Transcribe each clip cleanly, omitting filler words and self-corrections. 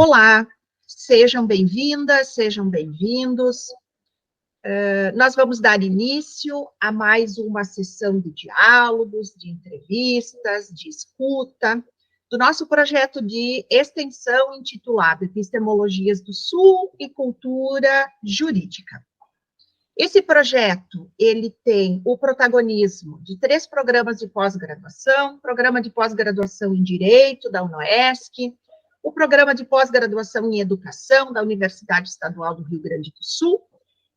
Olá, sejam bem-vindas, sejam bem-vindos. Nós vamos dar início a mais uma sessão de diálogos, de entrevistas, de escuta, do nosso projeto de extensão intitulado Epistemologias do Sul e Cultura Jurídica. Esse projeto, ele tem o protagonismo de 3 programas de pós-graduação, programa de pós-graduação em Direito, da UNOESC, o programa de pós-graduação em Educação, da Universidade Estadual do Rio Grande do Sul,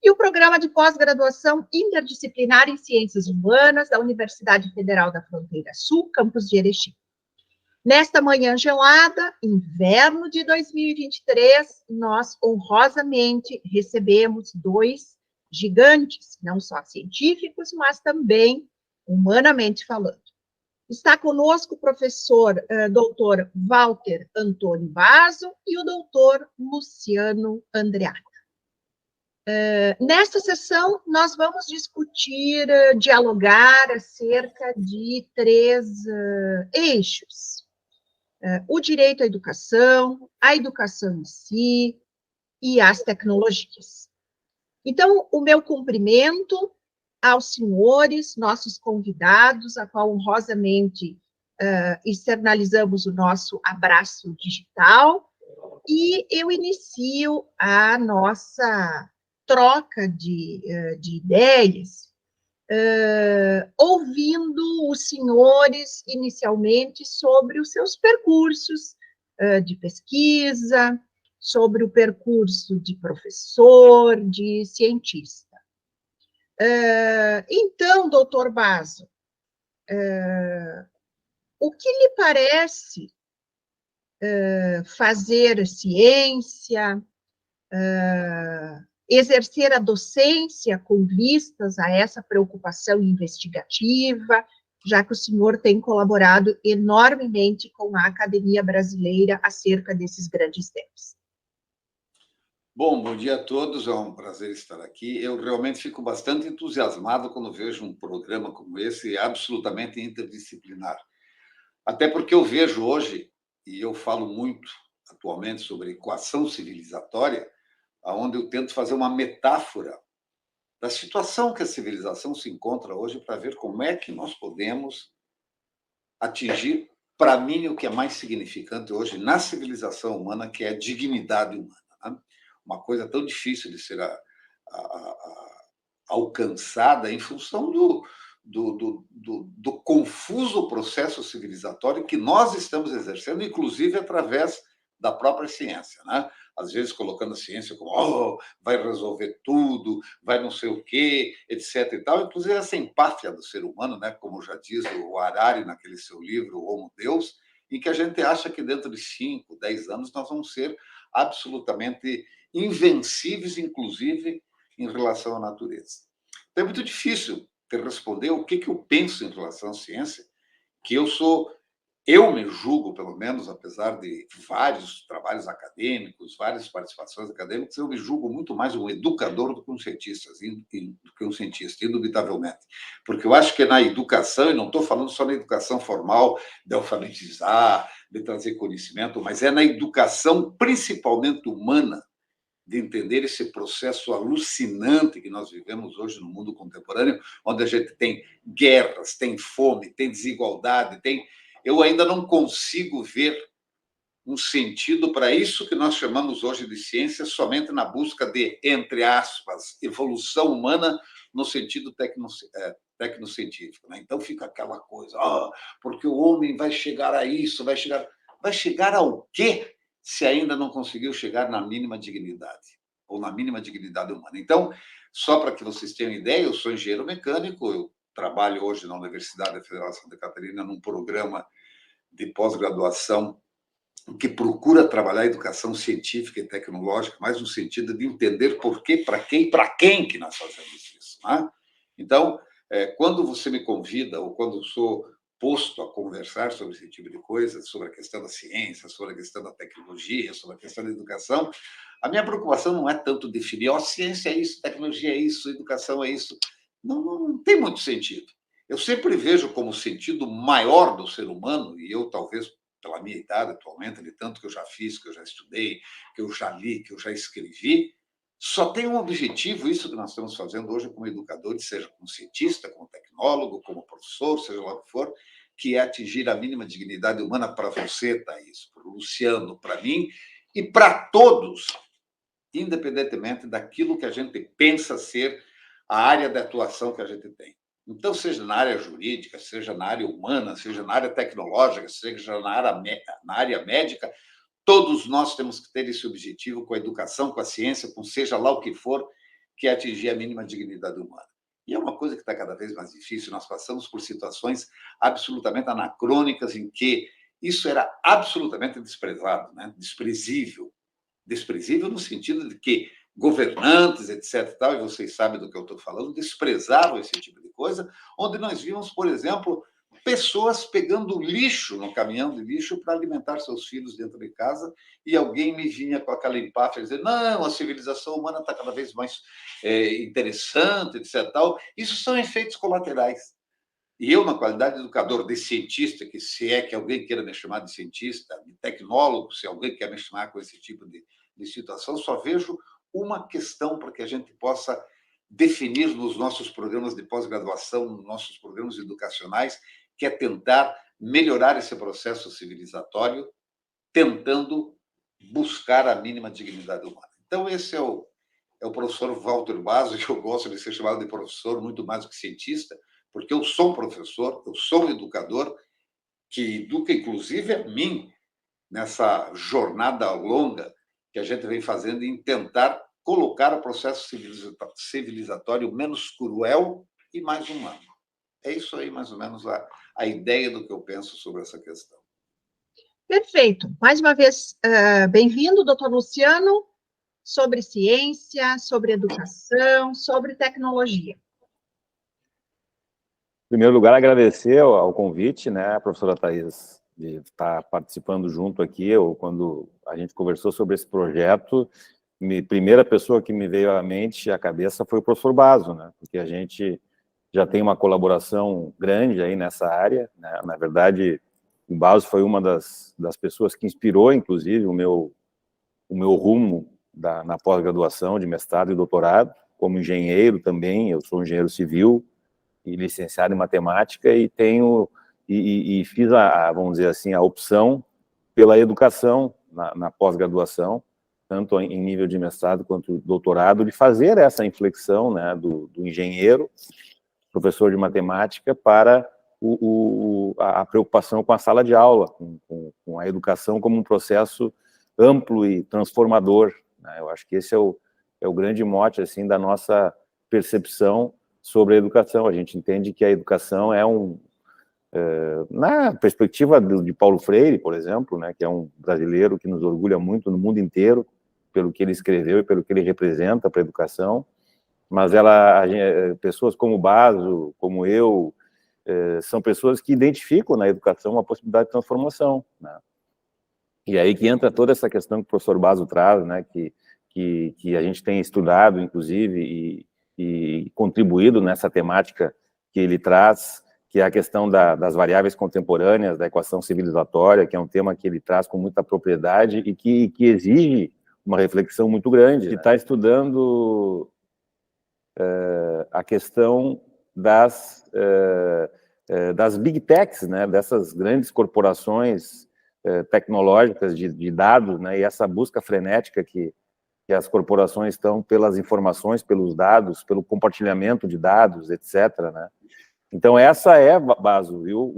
e o programa de pós-graduação interdisciplinar em Ciências Humanas, da Universidade Federal da Fronteira Sul, campus de Erechim. Nesta manhã gelada, inverno de 2023, nós honrosamente recebemos 2 gigantes, não só científicos, mas também humanamente falando. Está conosco o professor doutor Walter Antônio Basso e o doutor Luciano Andreatta. Nesta sessão, nós vamos discutir, dialogar acerca de 3 eixos. O direito à educação, a educação em si e as tecnologias. Então, o meu cumprimento aos senhores, nossos convidados, a qual honrosamente externalizamos o nosso abraço digital, e eu inicio a nossa troca de ideias, ouvindo os senhores inicialmente sobre os seus percursos de pesquisa, sobre o percurso de professor, de cientista. Então, doutor Basso, o que lhe parece fazer ciência, exercer a docência com vistas a essa preocupação investigativa, já que o senhor tem colaborado enormemente com a Academia Brasileira acerca desses grandes temas? Bom dia a todos, é um prazer estar aqui. Eu realmente fico bastante entusiasmado quando vejo um programa como esse, absolutamente interdisciplinar. Até porque eu vejo hoje, e eu falo muito atualmente sobre equação civilizatória, onde eu tento fazer uma metáfora da situação que a civilização se encontra hoje para ver como é que nós podemos atingir, para mim, o que é mais significante hoje na civilização humana, que é a dignidade humana. Né? Uma coisa tão difícil de ser alcançada em função do confuso processo civilizatório que nós estamos exercendo, inclusive através da própria ciência, né? Às vezes colocando a ciência como vai resolver tudo, vai não sei o quê, etc. e tal. Inclusive essa empáfia do ser humano, né? Como já diz o Harari naquele seu livro, O Homo Deus, em que a gente acha que dentro de 5, 10 anos nós vamos ser absolutamente invencíveis, inclusive em relação à natureza. Então é muito difícil te responder o que eu penso em relação à ciência, que eu me julgo, pelo menos, apesar de vários trabalhos acadêmicos, várias participações acadêmicas, eu me julgo muito mais um educador do que um cientista, indubitavelmente. Porque eu acho que na educação, e não estou falando só na educação formal, de alfabetizar, de trazer conhecimento, mas é na educação principalmente humana, de entender esse processo alucinante que nós vivemos hoje no mundo contemporâneo, onde a gente tem guerras, tem fome, tem desigualdade, Eu ainda não consigo ver um sentido para isso que nós chamamos hoje de ciência, somente na busca de, entre aspas, evolução humana no sentido tecnocientífico. Né? Então fica aquela coisa, porque o homem vai chegar a isso, vai chegar ao quê? Se ainda não conseguiu chegar na mínima dignidade, ou na mínima dignidade humana. Então, só para que vocês tenham ideia, eu sou engenheiro mecânico, eu trabalho hoje na Universidade Federal de Santa Catarina num programa de pós-graduação que procura trabalhar a educação científica e tecnológica, mais no sentido de entender por quê, para quem e para quem que nós fazemos isso. Né? Então, quando você me convida, ou quando eu sou posto a conversar sobre esse tipo de coisa, sobre a questão da ciência, sobre a questão da tecnologia, sobre a questão da educação, a minha preocupação não é tanto definir, ciência é isso, tecnologia é isso, educação é isso. Não tem muito sentido. Eu sempre vejo como sentido maior do ser humano, e eu talvez pela minha idade atualmente, de tanto que eu já fiz, que eu já estudei, que eu já li, que eu já escrevi, só tem um objetivo, isso que nós estamos fazendo hoje como educadores, seja como cientista, como tecnólogo, como professor, seja lá o que for, que é atingir a mínima dignidade humana para você, Thaís, para o Luciano, para mim e para todos, independentemente daquilo que a gente pensa ser a área de atuação que a gente tem. Então, seja na área jurídica, seja na área humana, seja na área tecnológica, seja na área médica, todos nós temos que ter esse objetivo com a educação, com a ciência, com seja lá o que for, que é atingir a mínima dignidade humana. E é uma coisa que está cada vez mais difícil. Nós passamos por situações absolutamente anacrônicas em que isso era absolutamente desprezado, né? Desprezível. Desprezível no sentido de que governantes, etc., tal, e vocês sabem do que eu estou falando, desprezavam esse tipo de coisa, onde nós vimos, por exemplo, pessoas pegando lixo no caminhão de lixo para alimentar seus filhos dentro de casa, e alguém me vinha com aquela empáfia, dizer, não, a civilização humana está cada vez mais interessante, etc., tal. Isso são efeitos colaterais. E eu, na qualidade de educador, de cientista, que se é que alguém queira me chamar de cientista, de tecnólogo, se alguém quer me chamar com esse tipo de situação, só vejo uma questão para que a gente possa definir nos nossos programas de pós-graduação, nos nossos programas educacionais, que é tentar melhorar esse processo civilizatório, tentando buscar a mínima dignidade humana. Então, esse é o professor Walter Basso, que eu gosto de ser chamado de professor muito mais do que cientista, porque eu sou um professor, eu sou um educador que educa, inclusive, a mim, nessa jornada longa que a gente vem fazendo em tentar colocar o processo civilizatório menos cruel e mais humano. É isso aí, mais ou menos, a ideia do que eu penso sobre essa questão. Perfeito. Mais uma vez, bem-vindo, doutor Luciano, sobre ciência, sobre educação, sobre tecnologia. Em primeiro lugar, agradecer ao convite, né, a professora Thaís, de estar participando junto aqui. Quando a gente conversou sobre esse projeto, a primeira pessoa que me veio à mente, à cabeça, foi o professor Basso, né, porque a gente já tem uma colaboração grande aí nessa área, né? Na verdade, o Basso foi uma das pessoas que inspirou, inclusive, o meu rumo na pós-graduação de mestrado e doutorado, como engenheiro também. Eu sou engenheiro civil e licenciado em matemática, e fiz vamos dizer assim, a opção pela educação na pós-graduação, tanto em nível de mestrado quanto doutorado, de fazer essa inflexão, né, do engenheiro, professor de matemática, para a preocupação com a sala de aula, com a educação como um processo amplo e transformador, né? Eu acho que esse é o grande mote, assim, da nossa percepção sobre a educação. A gente entende que a educação na perspectiva de Paulo Freire, por exemplo, né, que é um brasileiro que nos orgulha muito no mundo inteiro pelo que ele escreveu e pelo que ele representa para a educação, mas pessoas como Basso, como eu, são pessoas que identificam na educação uma possibilidade de transformação, né? E aí que entra toda essa questão que o professor Basso traz, né, que a gente tem estudado, inclusive, e contribuído nessa temática que ele traz, que é a questão das variáveis contemporâneas, da equação civilizatória, que é um tema que ele traz com muita propriedade e que exige uma reflexão muito grande. Ele está estudando a questão das big techs, né, dessas grandes corporações tecnológicas de dados, né, e essa busca frenética que as corporações estão pelas informações, pelos dados, pelo compartilhamento de dados, etc., né? Então, essa é, Basso, viu,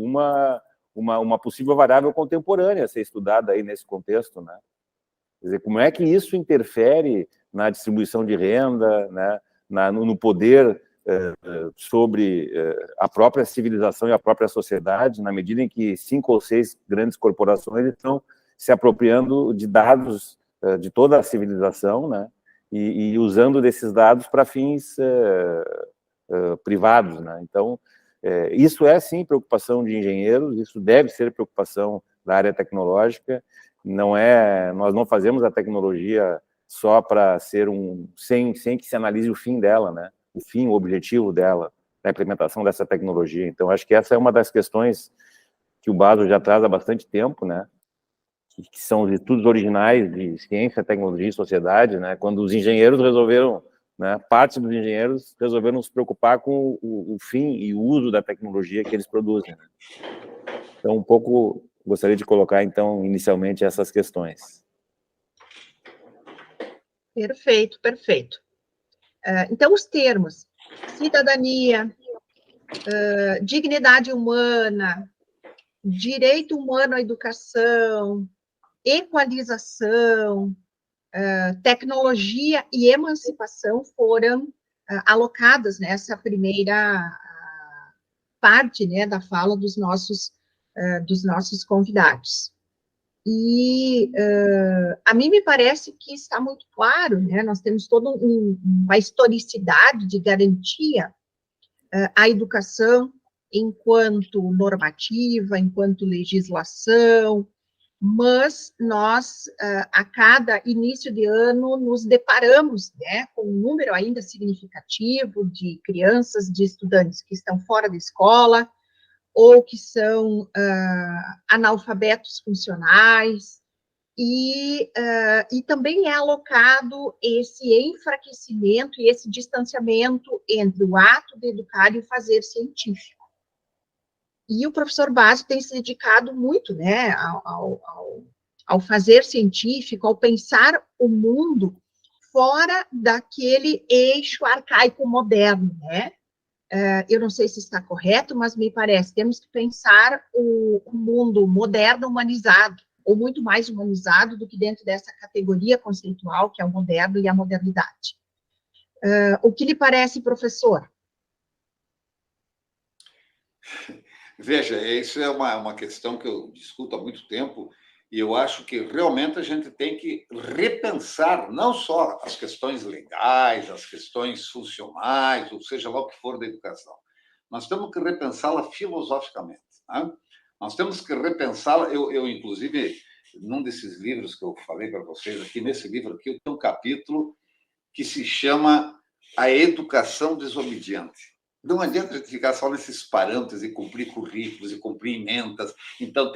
uma possível variável contemporânea a ser estudada aí nesse contexto, né? Quer dizer, como é que isso interfere na distribuição de renda, né, no poder sobre a própria civilização e a própria sociedade, na medida em que 5 ou 6 grandes corporações estão se apropriando de dados de toda a civilização, né, e usando desses dados para fins privados, né? Então, isso é, sim, preocupação de engenheiros, isso deve ser preocupação da área tecnológica. Nós não fazemos a tecnologia só para ser sem que se analise o fim dela, né? O objetivo dela, da implementação dessa tecnologia. Então, acho que essa é uma das questões que o Basso já traz há bastante tempo, né? que são os estudos originais de ciência, tecnologia e sociedade, né, quando os engenheiros resolveram, né, parte dos engenheiros resolveram se preocupar com o fim e o uso da tecnologia que eles produzem. Né? Então, um pouco, gostaria de colocar, então, inicialmente, essas questões. Perfeito, perfeito. Então, os termos cidadania, dignidade humana, direito humano à educação, equalização, tecnologia e emancipação foram alocadas nessa primeira parte, né, da fala dos nossos convidados. E a mim me parece que está muito claro, né, nós temos toda uma historicidade de garantia à educação enquanto normativa, enquanto legislação, mas nós, a cada início de ano, nos deparamos, né, com um número ainda significativo de crianças, de estudantes que estão fora da escola, ou que são analfabetos funcionais, e também é alocado esse enfraquecimento e esse distanciamento entre o ato de educar e o fazer científico. E o professor Baggio tem se dedicado muito, né, ao fazer científico, ao pensar o mundo fora daquele eixo arcaico moderno, né? Eu não sei se está correto, mas me parece, temos que pensar o mundo moderno humanizado, ou muito mais humanizado do que dentro dessa categoria conceitual, que é o moderno e a modernidade. O que lhe parece, professor? Veja, isso é uma questão que eu discuto há muito tempo, e eu acho que realmente a gente tem que repensar não só as questões legais, as questões funcionais, ou seja lá o que for da educação. Nós temos que repensá-la filosoficamente. Né? Nós temos que repensá-la. Eu, inclusive, num desses livros que eu falei para vocês aqui, nesse livro aqui, eu tenho um capítulo que se chama A Educação Desobediente. Não adianta a gente ficar só nesses parâmetros e cumprir currículos e cumprir emendas. Então,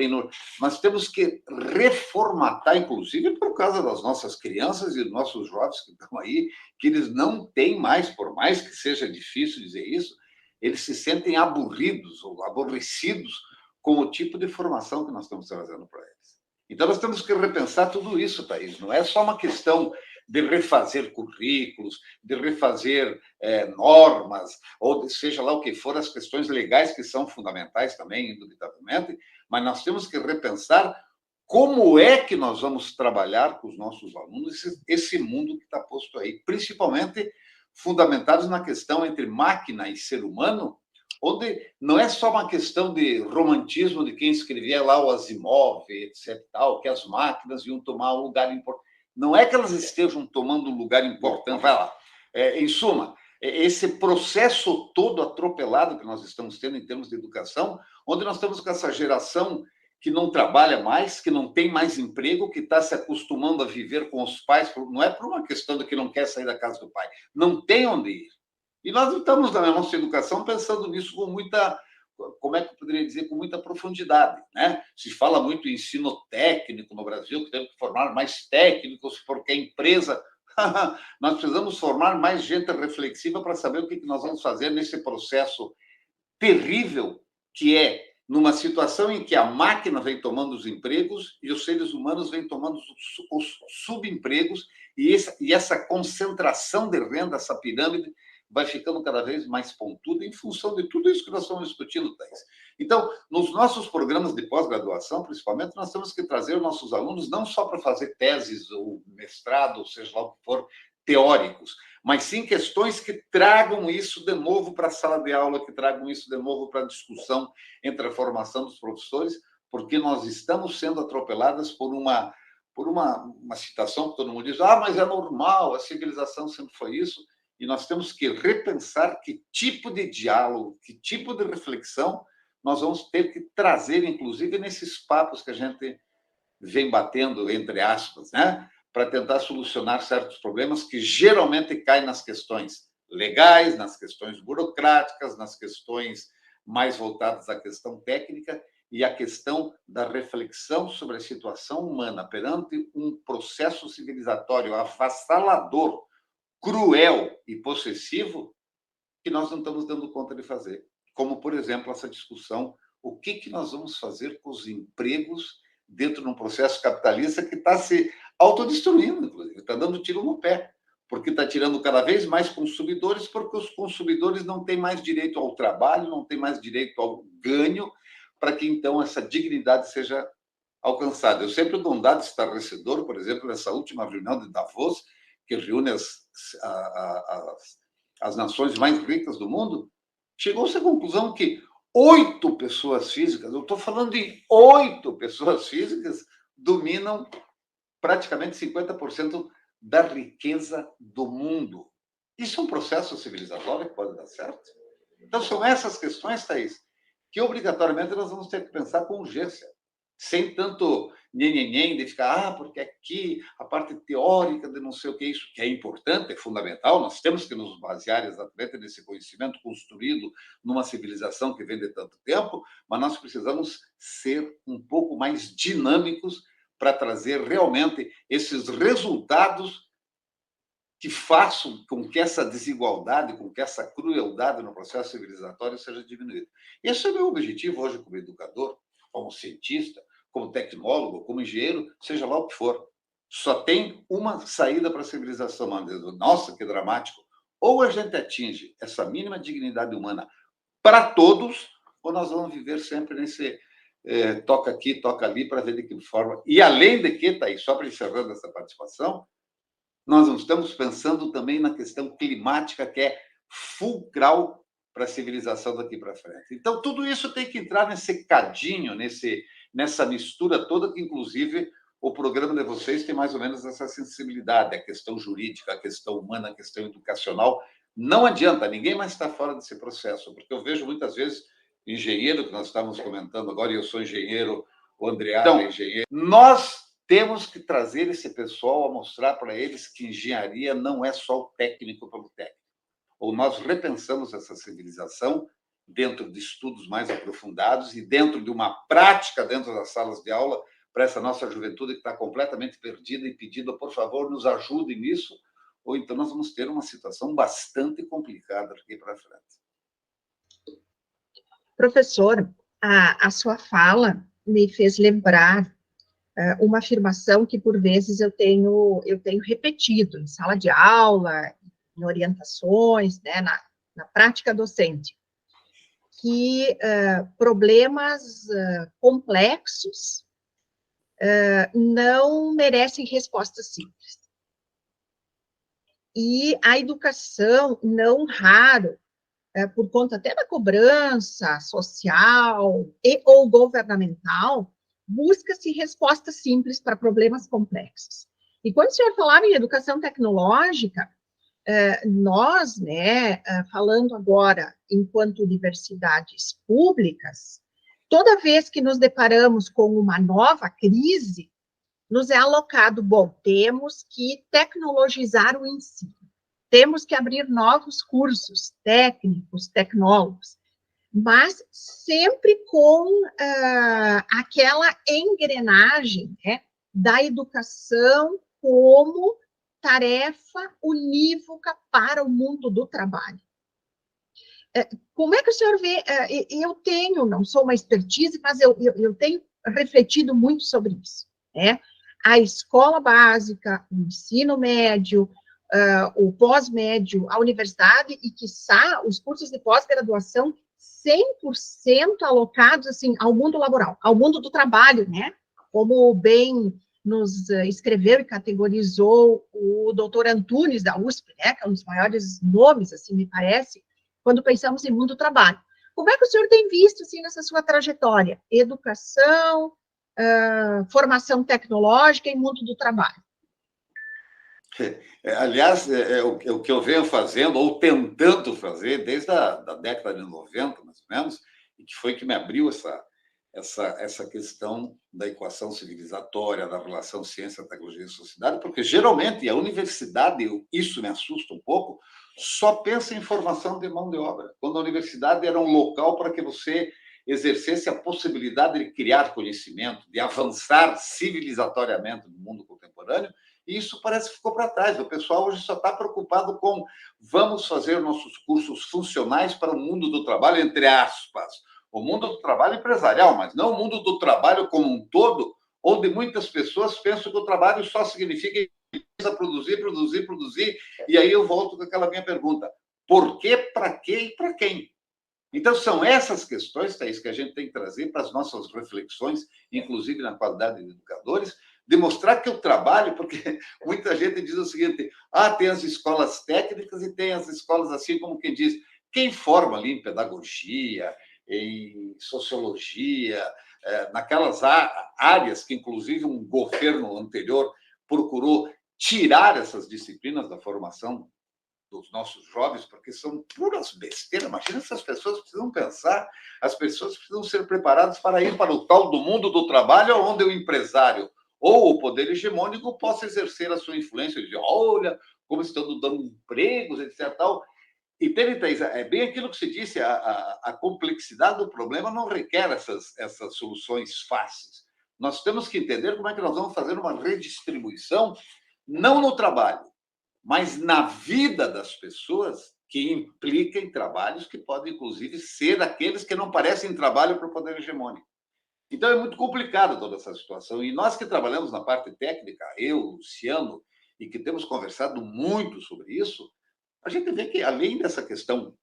nós temos que reformatar, inclusive, por causa das nossas crianças e dos nossos jovens que estão aí, que eles não têm mais, por mais que seja difícil dizer isso, eles se sentem aburridos ou aborrecidos com o tipo de formação que nós estamos trazendo para eles. Então, nós temos que repensar tudo isso, Thaís. Não é só uma questão de refazer currículos, de refazer normas, ou seja lá o que for, as questões legais que são fundamentais também, indubitavelmente, mas nós temos que repensar como é que nós vamos trabalhar com os nossos alunos esse mundo que está posto aí, principalmente fundamentados na questão entre máquina e ser humano, onde não é só uma questão de romantismo de quem escrevia lá o Asimov, etc., tal, que as máquinas iam tomar um lugar importante. Não é que elas estejam tomando um lugar importante, vai lá. Em suma, esse processo todo atropelado que nós estamos tendo em termos de educação, onde nós estamos com essa geração que não trabalha mais, que não tem mais emprego, que está se acostumando a viver com os pais, não é por uma questão de que não quer sair da casa do pai, não tem onde ir. E nós estamos, na nossa educação, pensando nisso com muita, como é que eu poderia dizer, com muita profundidade, né? Se fala muito em ensino técnico no Brasil, que temos que formar mais técnicos, porque a empresa... nós precisamos formar mais gente reflexiva para saber o que nós vamos fazer nesse processo terrível que é numa situação em que a máquina vem tomando os empregos e os seres humanos vêm tomando os subempregos, e essa concentração de renda, essa pirâmide, vai ficando cada vez mais pontuda em função de tudo isso que nós estamos discutindo, Thais. Então, nos nossos programas de pós-graduação, principalmente, nós temos que trazer os nossos alunos não só para fazer teses ou mestrado, ou seja lá o que for, teóricos, mas sim questões que tragam isso de novo para a sala de aula, que tragam isso de novo para a discussão entre a formação dos professores, porque nós estamos sendo atropeladas por uma citação que todo mundo diz, mas é normal, a civilização sempre foi isso, e nós temos que repensar que tipo de diálogo, que tipo de reflexão nós vamos ter que trazer, inclusive, nesses papos que a gente vem batendo, entre aspas, né? Para tentar solucionar certos problemas que geralmente caem nas questões legais, nas questões burocráticas, nas questões mais voltadas à questão técnica, e a questão da reflexão sobre a situação humana perante um processo civilizatório avassalador, cruel e possessivo, que nós não estamos dando conta de fazer. Como, por exemplo, essa discussão, o que nós vamos fazer com os empregos dentro de um processo capitalista que está se autodestruindo, inclusive, está dando tiro no pé, porque está tirando cada vez mais consumidores, porque os consumidores não têm mais direito ao trabalho, não têm mais direito ao ganho, para que, então, essa dignidade seja alcançada. Eu sempre dou um dado estarrecedor, por exemplo, nessa última reunião de Davos, que reúne as nações mais ricas do mundo, chegou-se à conclusão que 8 pessoas físicas, eu estou falando de 8 pessoas físicas, dominam praticamente 50% da riqueza do mundo. Isso é um processo civilizatório que pode dar certo? Então, são essas questões, Thaís, que obrigatoriamente nós vamos ter que pensar com urgência, sem tanto nhenhenhen de ficar, porque aqui a parte teórica de não sei o que, isso que é importante, é fundamental, nós temos que nos basear exatamente nesse conhecimento construído numa civilização que vem de tanto tempo, mas nós precisamos ser um pouco mais dinâmicos para trazer realmente esses resultados que façam com que essa desigualdade, com que essa crueldade no processo civilizatório seja diminuída. Esse é o meu objetivo hoje como educador, como cientista, como tecnólogo, como engenheiro, seja lá o que for. Só tem uma saída para a civilização humana. Nossa, que dramático. Ou a gente atinge essa mínima dignidade humana para todos, ou nós vamos viver sempre nesse toca aqui, toca ali, para ver de que forma. E além de que, Thaís, só para encerrando essa participação, nós não estamos pensando também na questão climática, que é fulcral para a civilização daqui para frente. Então, tudo isso tem que entrar nesse cadinho, nessa mistura toda, que, inclusive, o programa de vocês tem mais ou menos essa sensibilidade, a questão jurídica, a questão humana, a questão educacional. Não adianta, ninguém mais está fora desse processo, porque eu vejo muitas vezes engenheiro, que nós estávamos comentando agora, e eu sou engenheiro, o André é engenheiro. Nós temos que trazer esse pessoal a mostrar para eles que engenharia não é só o técnico pelo técnico. Ou nós repensamos essa civilização dentro de estudos mais aprofundados e dentro de uma prática dentro das salas de aula para essa nossa juventude que está completamente perdida e pedindo, por favor, nos ajudem nisso, ou então nós vamos ter uma situação bastante complicada daqui para frente. Professor, a sua fala me fez lembrar uma afirmação que, por vezes, eu tenho repetido em sala de aula, em orientações, né, na prática docente, que problemas complexos não merecem respostas simples. E a educação, não raro, por conta até da cobrança social e ou governamental, busca-se respostas simples para problemas complexos. E quando o senhor falava em educação tecnológica, nós, né, falando agora enquanto universidades públicas, toda vez que nos deparamos com uma nova crise, nos é alocado, bom, temos que tecnologizar o ensino, temos que abrir novos cursos técnicos, tecnólogos, mas sempre com aquela engrenagem, né, da educação como tarefa unívoca para o mundo do trabalho. Como é que o senhor vê? Eu tenho, não sou uma expertise, mas eu tenho refletido muito sobre isso, né? A escola básica, o ensino médio, o pós-médio, a universidade e, quiçá, os cursos de pós-graduação 100% alocados, assim, ao mundo laboral, ao mundo do trabalho, né? Como bem nos escreveu e categorizou o doutor Antunes, da USP, né? Que é um dos maiores nomes, assim, me parece, quando pensamos em mundo do trabalho. Como é que o senhor tem visto, assim, nessa sua trajetória? Educação, formação tecnológica e mundo do trabalho. Aliás, é o que eu venho fazendo, ou tentando fazer, desde a década de 90, mais ou menos, e que foi que me abriu essa questão da equação civilizatória, da relação ciência, tecnologia e sociedade, porque, geralmente, a universidade, isso me assusta um pouco, só pensa em formação de mão de obra, quando a universidade era um local para que você exercesse a possibilidade de criar conhecimento, de avançar civilizatoriamente no mundo contemporâneo, e isso parece que ficou para trás. O pessoal hoje só está preocupado com vamos fazer nossos cursos funcionais para o mundo do trabalho, entre aspas. O mundo do trabalho empresarial, mas não o mundo do trabalho como um todo, onde muitas pessoas pensam que o trabalho só significa produzir, produzir, produzir. E aí eu volto com aquela minha pergunta: por quê, para quê e para quem? Então, são essas questões, Thaís, que a gente tem que trazer para as nossas reflexões, inclusive na qualidade de educadores, demonstrar que o trabalho, porque muita gente diz o seguinte: tem as escolas técnicas e tem as escolas, assim como quem diz, quem forma ali em pedagogia, em sociologia, naquelas áreas que, inclusive, um governo anterior procurou tirar essas disciplinas da formação dos nossos jovens, porque são puras besteiras. Imagina se as pessoas precisam pensar, as pessoas precisam ser preparadas para ir para o tal do mundo do trabalho, onde o empresário ou o poder hegemônico possa exercer a sua influência, e dizer, olha, como estão dando empregos, etc. Tal. E, Thaís, é bem aquilo que você disse, a complexidade do problema não requer essas soluções fáceis. Nós temos que entender como é que nós vamos fazer uma redistribuição, não no trabalho, mas na vida das pessoas, que implica em trabalhos que podem, inclusive, ser aqueles que não parecem trabalho para o poder hegemônico. Então, é muito complicado toda essa situação. E nós que trabalhamos na parte técnica, eu, Luciano, e que temos conversado muito sobre isso, a gente vê que, além dessa questão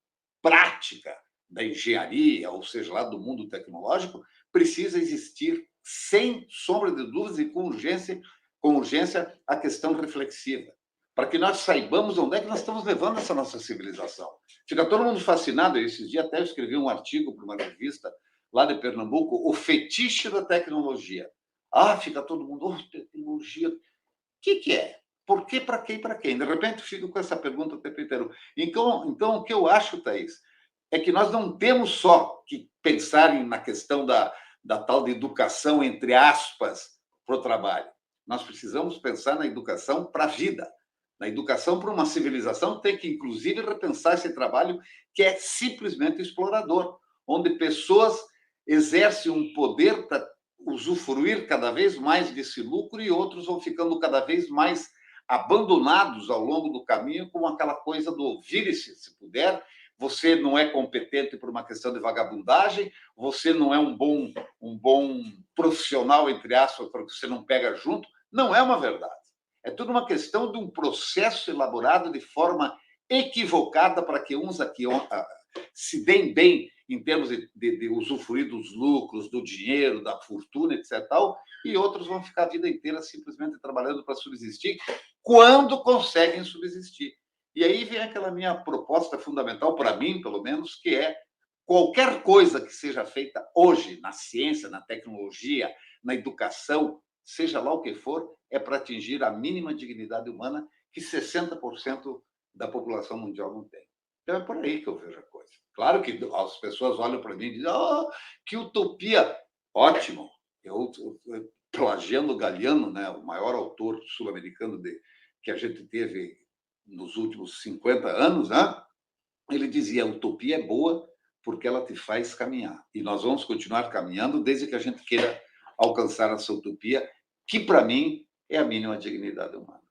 prática da engenharia, ou seja, lá do mundo tecnológico, precisa existir, sem sombra de dúvidas e com urgência, a questão reflexiva, para que nós saibamos onde é que nós estamos levando essa nossa civilização. Fica todo mundo fascinado. Esses dias até eu escrevi um artigo para uma revista lá de Pernambuco, o fetiche da tecnologia. Fica todo mundo, tecnologia, o que é? Por quê, para quê e para quem? De repente, fico com essa pergunta o tempo inteiro. Então, o que eu acho, Thaís, é que nós não temos só que pensar na questão da tal de educação, entre aspas, para o trabalho. Nós precisamos pensar na educação para a vida, na educação para uma civilização que tem que, inclusive, repensar esse trabalho que é simplesmente explorador, onde pessoas exercem um poder para usufruir cada vez mais desse lucro e outros vão ficando cada vez mais abandonados ao longo do caminho, com aquela coisa do vire-se, se puder. Você não é competente por uma questão de vagabundagem, você não é um bom profissional, entre aspas, porque você não pega junto. Não é uma verdade. É tudo uma questão de um processo elaborado de forma equivocada para que uns aqui se deem bem em termos de usufruir dos lucros, do dinheiro, da fortuna, etc. Tal, e outros vão ficar a vida inteira simplesmente trabalhando para subsistir, quando conseguem subsistir. E aí vem aquela minha proposta fundamental, para mim, pelo menos, que é qualquer coisa que seja feita hoje na ciência, na tecnologia, na educação, seja lá o que for, é para atingir a mínima dignidade humana que 60% da população mundial não tem. Então, é por aí que eu vejo a coisa. Claro que as pessoas olham para mim e dizem, que utopia! Ótimo! Eu plagiando Galeano, né, o maior autor sul-americano que a gente teve nos últimos 50 anos, né? Ele dizia, a utopia é boa porque ela te faz caminhar. E nós vamos continuar caminhando desde que a gente queira alcançar essa utopia, que, para mim, é a mínima dignidade humana.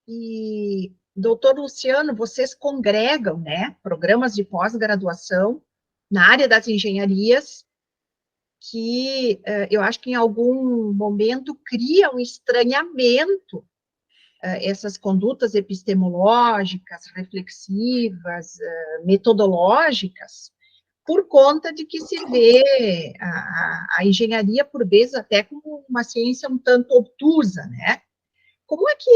E, doutor Luciano, vocês congregam, né, programas de pós-graduação na área das engenharias, que eu acho que em algum momento cria um estranhamento, essas condutas epistemológicas, reflexivas, metodológicas, por conta de que se vê a engenharia, por vezes, até como uma ciência um tanto obtusa, né? Como é que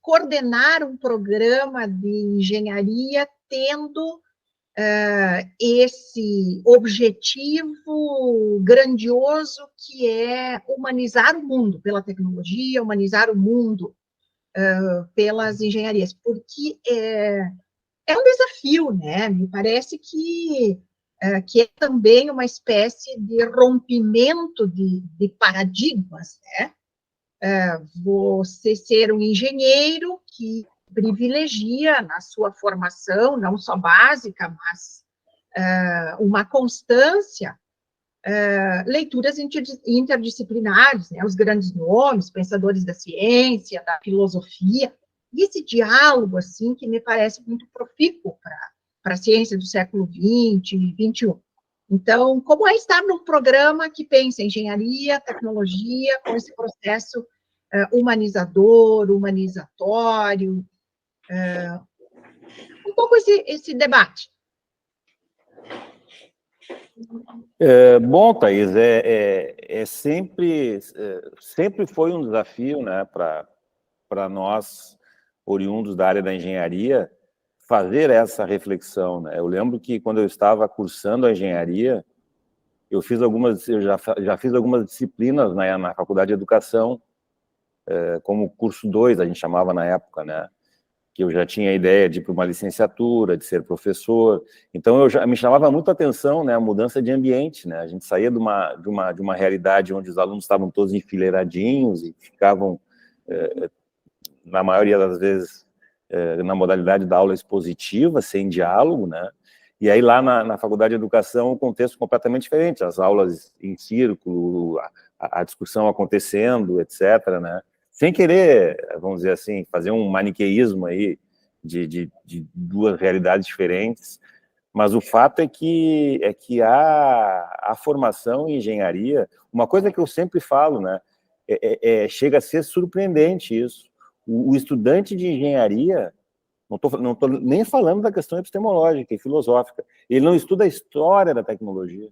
coordenar um programa de engenharia tendo esse objetivo grandioso que é humanizar o mundo pela tecnologia, humanizar o mundo pelas engenharias? Porque é um desafio, né? Me parece que é também uma espécie de rompimento de paradigmas, né? Você ser um engenheiro que privilegia na sua formação, não só básica, mas uma constância, leituras interdisciplinares, né? Os grandes nomes, pensadores da ciência, da filosofia, e esse diálogo, assim, que me parece muito profícuo para a ciência do século XX e XXI. Então, como é estar num programa que pensa engenharia, tecnologia, com esse processo humanizador, humanizatório, um pouco esse debate. Bom, Thaís, sempre foi um desafio, né, para nós, oriundos da área da engenharia, fazer essa reflexão, né? Eu lembro que quando eu estava cursando a engenharia, eu já fiz algumas disciplinas na Faculdade de Educação, como curso 2, a gente chamava na época, né? Que eu já tinha a ideia de ir para uma licenciatura, de ser professor. Então, me chamava muito a atenção, né, a mudança de ambiente, né? A gente saía de uma realidade onde os alunos estavam todos enfileiradinhos e ficavam, na maioria das vezes, na modalidade da aula expositiva, sem diálogo, né? E aí, lá na Faculdade de Educação, o contexto é completamente diferente, as aulas em círculo, a discussão acontecendo, etc., né? Sem querer, vamos dizer assim, fazer um maniqueísmo aí de duas realidades diferentes, mas o fato é que a formação em engenharia, uma coisa que eu sempre falo, né, chega a ser surpreendente isso. O estudante de engenharia, não tô nem falando da questão epistemológica e filosófica, ele não estuda a história da tecnologia.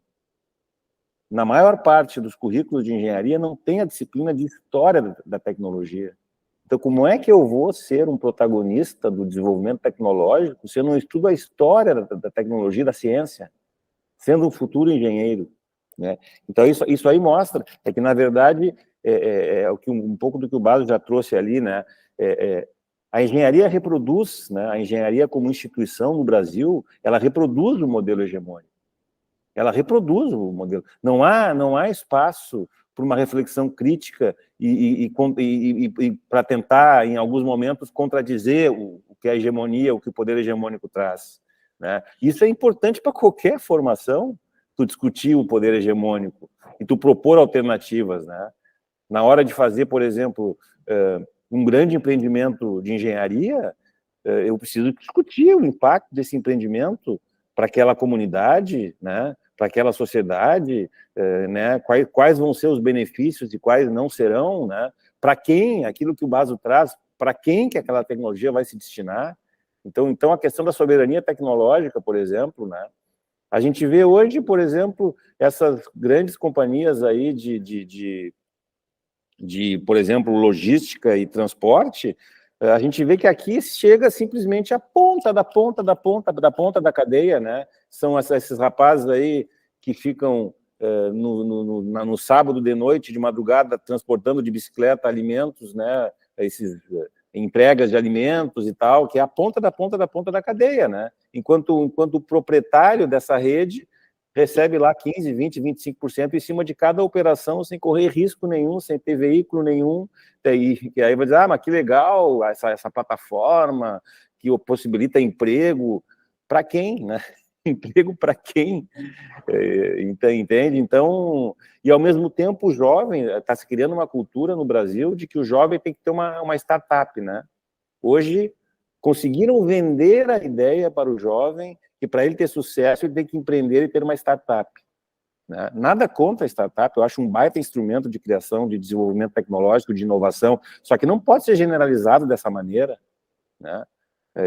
Na maior parte dos currículos de engenharia não tem a disciplina de história da tecnologia. Então, como é que eu vou ser um protagonista do desenvolvimento tecnológico se eu não estudo a história da tecnologia, da ciência, sendo um futuro engenheiro, né? Então, isso aí mostra que, na verdade, um pouco do que o Baso já trouxe ali, né? A engenharia reproduz, né? A engenharia como instituição no Brasil, ela reproduz o modelo hegemônico. Ela reproduz o modelo. Não há espaço para uma reflexão crítica e para tentar, em alguns momentos, contradizer o que a hegemonia, o que o poder hegemônico traz, né? Isso é importante para qualquer formação, tu discutir o poder hegemônico e tu propor alternativas, né? Na hora de fazer, por exemplo, um grande empreendimento de engenharia, eu preciso discutir o impacto desse empreendimento para aquela comunidade, né? Para aquela sociedade, né? Quais vão ser os benefícios e quais não serão, né? Para quem, aquilo que o Baso traz, para quem que aquela tecnologia vai se destinar. Então a questão da soberania tecnológica, por exemplo, né? A gente vê hoje, por exemplo, essas grandes companhias aí por exemplo, logística e transporte, a gente vê que aqui chega simplesmente a ponta da cadeia, né? São esses rapazes aí que ficam no sábado de noite, de madrugada, transportando de bicicleta alimentos, né? Esses entregas de alimentos e tal, que é a ponta da cadeia, né? Enquanto o proprietário dessa rede recebe lá 15%, 20%, 25% em cima de cada operação, sem correr risco nenhum, sem ter veículo nenhum, e aí vai dizer, mas que legal essa plataforma que possibilita emprego, para quem, né? Emprego para quem? Entende? Então, e ao mesmo tempo o jovem, está se criando uma cultura no Brasil de que o jovem tem que ter uma startup, né? Hoje, conseguiram vender a ideia para o jovem que para ele ter sucesso ele tem que empreender e ter uma startup, né? Nada contra a startup, eu acho um baita instrumento de criação, de desenvolvimento tecnológico, de inovação, só que não pode ser generalizado dessa maneira, né?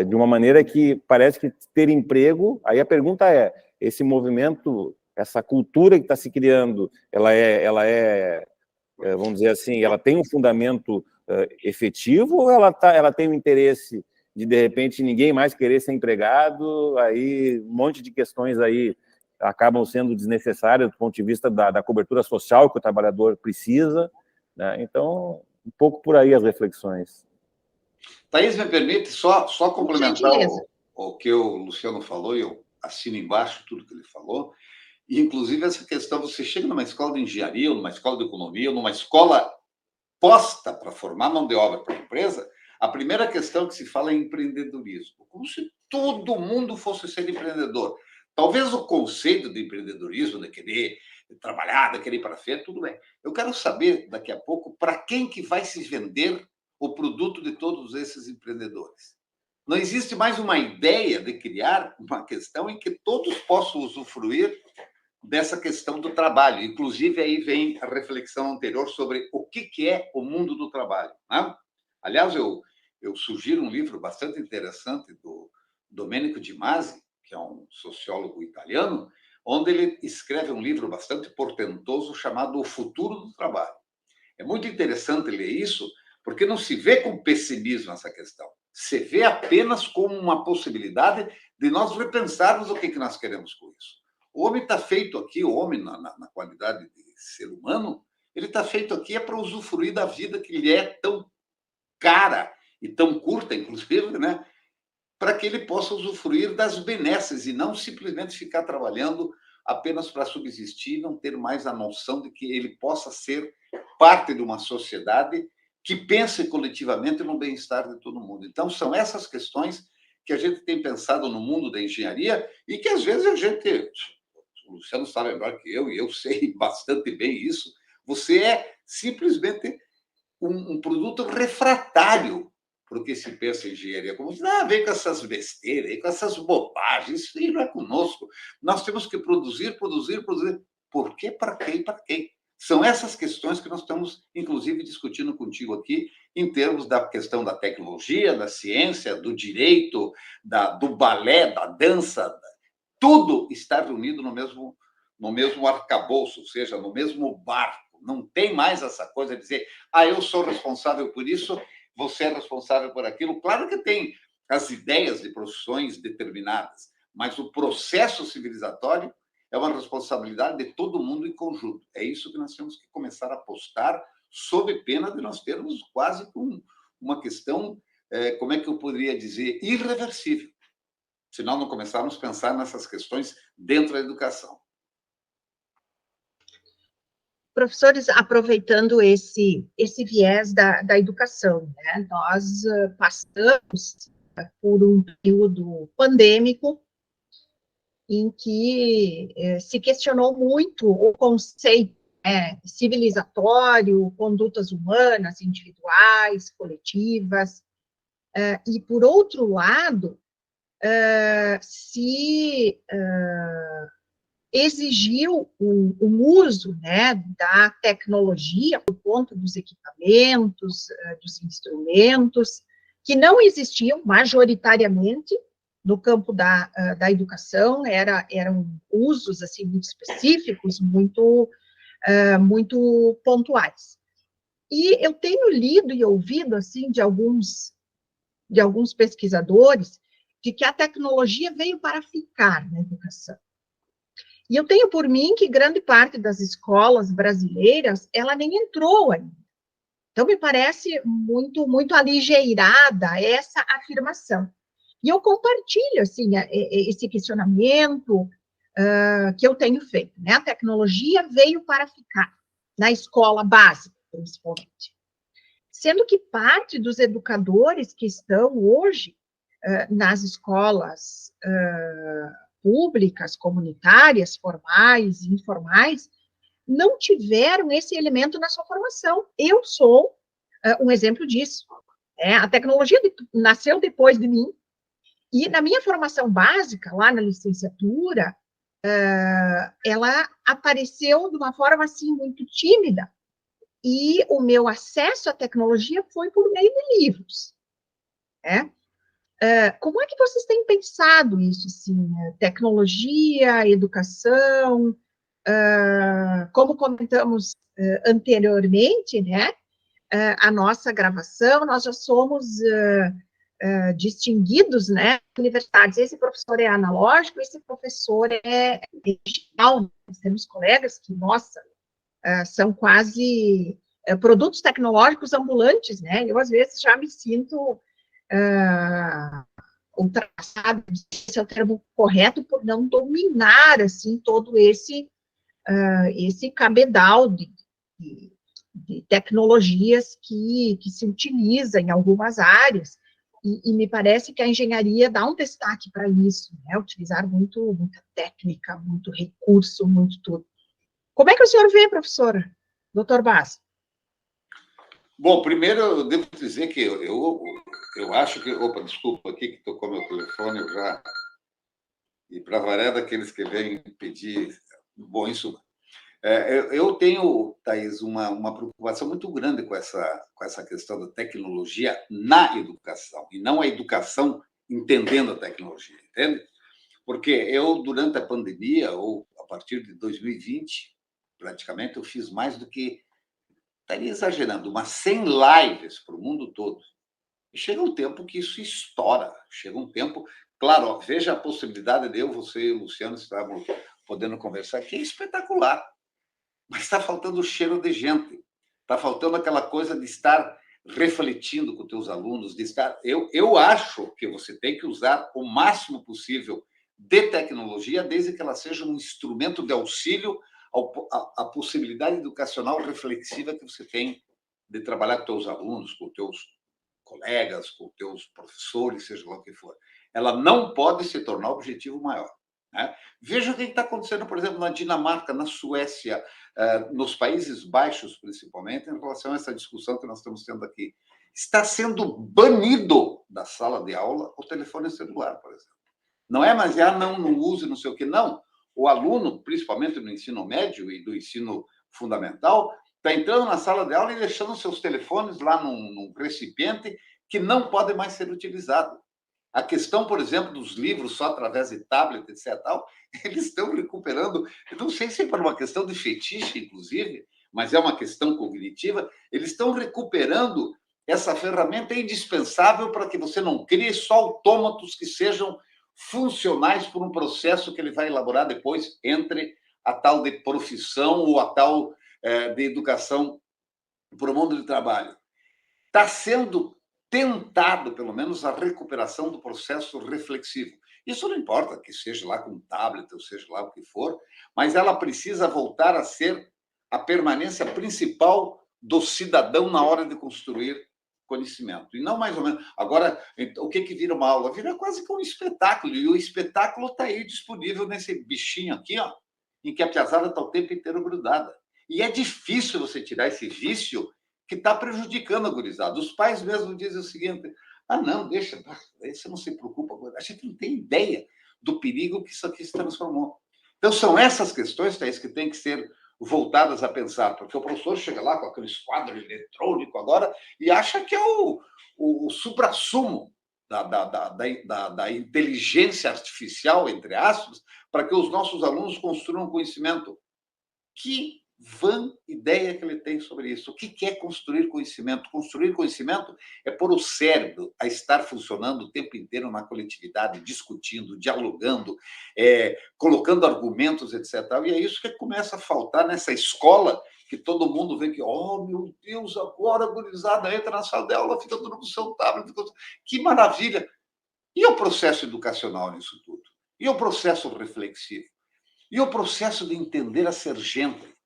De uma maneira que parece que ter emprego, aí a pergunta é, esse movimento, essa cultura que está se criando, ela é, vamos dizer assim, ela tem um fundamento efetivo ou ela tem um interesse de repente, ninguém mais querer ser empregado, aí um monte de questões aí acabam sendo desnecessárias do ponto de vista da cobertura social que o trabalhador precisa, né? Então, um pouco por aí as reflexões. Thaís, me permite só complementar o que o Luciano falou, e eu assino embaixo tudo que ele falou, e inclusive essa questão, você chega numa escola de engenharia, ou numa escola de economia, ou numa escola posta para formar mão de obra para a empresa, A primeira questão que se fala é empreendedorismo, como se todo mundo fosse ser empreendedor. Talvez o conceito de empreendedorismo, de querer trabalhar, de querer ir para frente, tudo bem. Eu quero saber, daqui a pouco, para quem que vai se vender o produto de todos esses empreendedores. Não existe mais uma ideia de criar uma questão em que todos possam usufruir dessa questão do trabalho. Inclusive, aí vem a reflexão anterior sobre o que é o mundo do trabalho, né? Aliás, eu sugiro um livro bastante interessante do Domenico Di Masi, que é um sociólogo italiano, onde ele escreve um livro bastante portentoso chamado O Futuro do Trabalho. É muito interessante ler isso, porque não se vê com pessimismo essa questão. Se vê apenas como uma possibilidade de nós repensarmos o que nós queremos com isso. O homem está feito aqui, o homem, na qualidade de ser humano, ele está feito aqui é para usufruir da vida que lhe é tão cara e tão curta, inclusive, né? Para que ele possa usufruir das benesses e não simplesmente ficar trabalhando apenas para subsistir e não ter mais a noção de que ele possa ser parte de uma sociedade que pense coletivamente no bem-estar de todo mundo. Então, são essas questões que a gente tem pensado no mundo da engenharia e que, às vezes, a gente... O Luciano sabe melhor que eu, e eu sei bastante bem isso. Você é simplesmente um produto refratário para o que se pensa em engenharia. Como vem com essas besteiras, com essas bobagens, isso aí não é conosco. Nós temos que produzir. Por quê, para quê e para quem? São essas questões que nós estamos, inclusive, discutindo contigo aqui, em termos da questão da tecnologia, da ciência, do direito, do balé, da dança. Tudo está reunido no mesmo arcabouço, ou seja, no mesmo barco. Não tem mais essa coisa de dizer, eu sou responsável por isso, você é responsável por aquilo. Claro que tem as ideias de profissões determinadas, mas o processo civilizatório é uma responsabilidade de todo mundo em conjunto. É isso que nós temos que começar a apostar, sob pena de nós termos quase uma questão, como é que eu poderia dizer, irreversível, se nós não começarmos a pensar nessas questões dentro da educação. Professores, aproveitando esse viés da educação, né? Nós passamos por um período pandêmico em que se questionou muito o conceito civilizatório, condutas humanas, individuais, coletivas, e, por outro lado, se exigiu um uso, né, da tecnologia por conta dos equipamentos, dos instrumentos, que não existiam majoritariamente no campo da educação, eram usos assim, muito específicos, muito pontuais. E eu tenho lido e ouvido assim, de alguns pesquisadores de que a tecnologia veio para ficar na educação. E eu tenho por mim que grande parte das escolas brasileiras, ela nem entrou ainda. Então, me parece muito, muito aligeirada essa afirmação. E eu compartilho, assim, esse questionamento que eu tenho feito, né? A tecnologia veio para ficar, na escola básica, principalmente. Sendo que parte dos educadores que estão hoje nas escolas públicas, comunitárias, formais e informais, não tiveram esse elemento na sua formação. Eu sou um exemplo disso. A tecnologia nasceu depois de mim, e na minha formação básica, lá na licenciatura, ela apareceu de uma forma, assim, muito tímida, e o meu acesso à tecnologia foi por meio de livros, né? Como é que vocês têm pensado isso, assim, tecnologia, educação, como comentamos anteriormente, né, a nossa gravação, nós já somos distinguidos, né, universidades, esse professor é analógico, esse professor é digital, nós temos colegas que, nossa, são quase produtos tecnológicos ambulantes, né, eu às vezes já me sinto ultrapassado, esse é o termo correto, por não dominar, assim, todo esse cabedal de tecnologias que se utiliza em algumas áreas, e me parece que a engenharia dá um destaque para isso, né? Utilizar muita técnica, muito recurso, muito tudo. Como é que o senhor vê, professor, doutor Bas? Bom, primeiro eu devo dizer que eu acho que... Opa, desculpa aqui que tocou meu telefone, eu já... E para variar daqueles que vêm pedir... Bom, isso... eu tenho, Thaís, uma preocupação muito grande com essa questão da tecnologia na educação, e não a educação entendendo a tecnologia, entende? Porque eu, durante a pandemia, ou a partir de 2020, praticamente, eu fiz mais do que... Estaria exagerando, umas 100 lives para o mundo todo. E chega um tempo que isso estoura. Chega um tempo... Claro, ó, veja a possibilidade de eu, você e o Luciano estarmos podendo conversar, que é espetacular. Mas está faltando o cheiro de gente. Está faltando aquela coisa de estar refletindo com os teus alunos, de estar... Eu acho que você tem que usar o máximo possível de tecnologia, desde que ela seja um instrumento de auxílio à possibilidade educacional reflexiva que você tem de trabalhar com teus alunos, com teus colegas, com teus professores, seja lá o que for. Ela não pode se tornar o objetivo maior. Né? Veja o que está acontecendo, por exemplo, na Dinamarca, na Suécia, nos Países Baixos, principalmente, em relação a essa discussão que nós estamos tendo aqui. Está sendo banido da sala de aula o telefone celular, por exemplo. Não é mais, não use, não sei o quê. Não. O aluno, principalmente no ensino médio e do ensino fundamental, está entrando na sala de aula e deixando seus telefones lá num recipiente que não pode mais ser utilizado. A questão, por exemplo, dos livros só através de tablet, etc., eles estão recuperando, eu não sei se é por uma questão de fetiche, inclusive, mas é uma questão cognitiva, eles estão recuperando essa ferramenta indispensável para que você não crie só autômatos que sejam funcionais por um processo que ele vai elaborar depois entre a tal de profissão ou a tal de educação para o mundo de trabalho. Está sendo tentado, pelo menos, a recuperação do processo reflexivo. Isso não importa que seja lá com tablet, ou seja lá o que for, mas ela precisa voltar a ser a permanência principal do cidadão na hora de construir conhecimento. E não mais ou menos... Agora, o que vira uma aula? Vira quase que um espetáculo, e o espetáculo está aí disponível nesse bichinho aqui, ó, em que a piazada está o tempo inteiro grudada. E é difícil você tirar esse vício que está prejudicando a gurizada. Os pais mesmo dizem o seguinte: não, deixa, você não se preocupa. A gente não tem ideia do perigo que isso aqui se transformou. Então, são essas questões, Thaís, que têm que ser voltadas a pensar, porque o professor chega lá com aquele quadro eletrônico agora e acha que é o suprassumo da inteligência artificial, entre aspas, para que os nossos alunos construam conhecimento. Que vã ideia que ele tem sobre isso. O que é construir conhecimento? Construir conhecimento é pôr o cérebro a estar funcionando o tempo inteiro na coletividade, discutindo, dialogando, colocando argumentos, etc. E é isso que começa a faltar nessa escola, que todo mundo vê que, oh, meu Deus, agora a gurizada entra na sala de aula, fica tudo com o seu tablet. Que maravilha! E o processo educacional nisso tudo? E o processo reflexivo? E o processo de entender a ser gente?